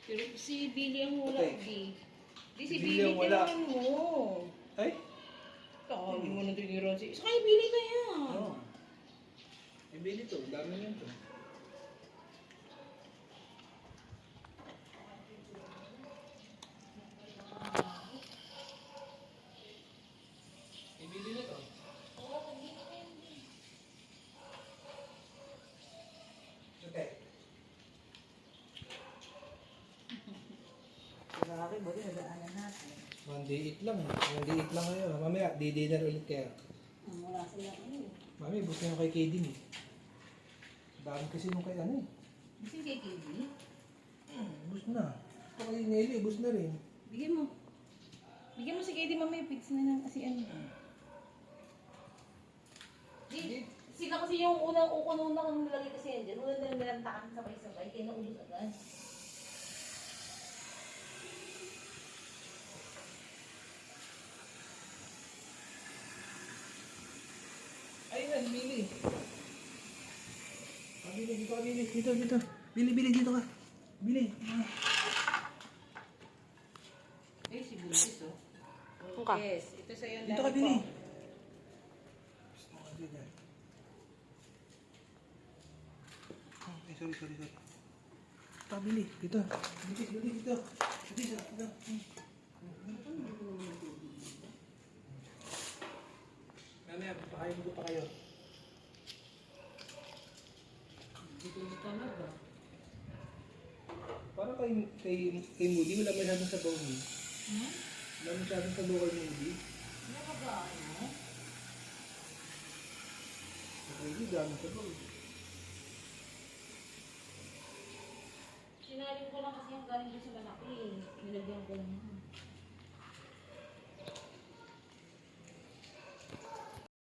Pero si Billy ang wala, Okay. Di si Billy Billy, ang wala. tinaman mo. Ay? Tawag mo na tiniran si... Sa kay Billy na yan. Oo. Ay, Billy to. Dami yan to. Ay, Billy na to. Okay. Grabe, buti nadaanan natin. Monday eat lang eh. Monday eat lang ngayon. Mamaya, di-dinner ulit kayo. Wala sila ano. Mami, bus na yung kay KD eh. Dami kasi nung kay ano eh. Kasi kay KD, Bus na. Ito kay Nelly, bus na rin. bigyan mo. Bigyan mo si KD mamaya, pizza na lang kasi ano. Di, sila kasi yung unang kang nilagay kasi yan dyan. Unang na nilantakan sabay-sabay, kaya naubos agad. Ayun na, Billy. Billy, dito ka, Billy. Dito. Billy, dito ka. Billy. Eh, si Buntis, oh. Okay. Yes, ito sa'yo ang Dito ka, dami Billy. ko. Okay, sorry. Dito ka, Billy. Dito. Billy, dito. Dito. Mamaya, pakain mo pa kayo. Dito na talaga. Parang kay Moody, wala masyadong sabaw mo. Wala masyadong sabaw kay Moody. Ano ka ba, ano? Kay Moody, dami sabaw. Sinarin ko lang kasi yung galing doon sa malaki. Nilagyan ko lang.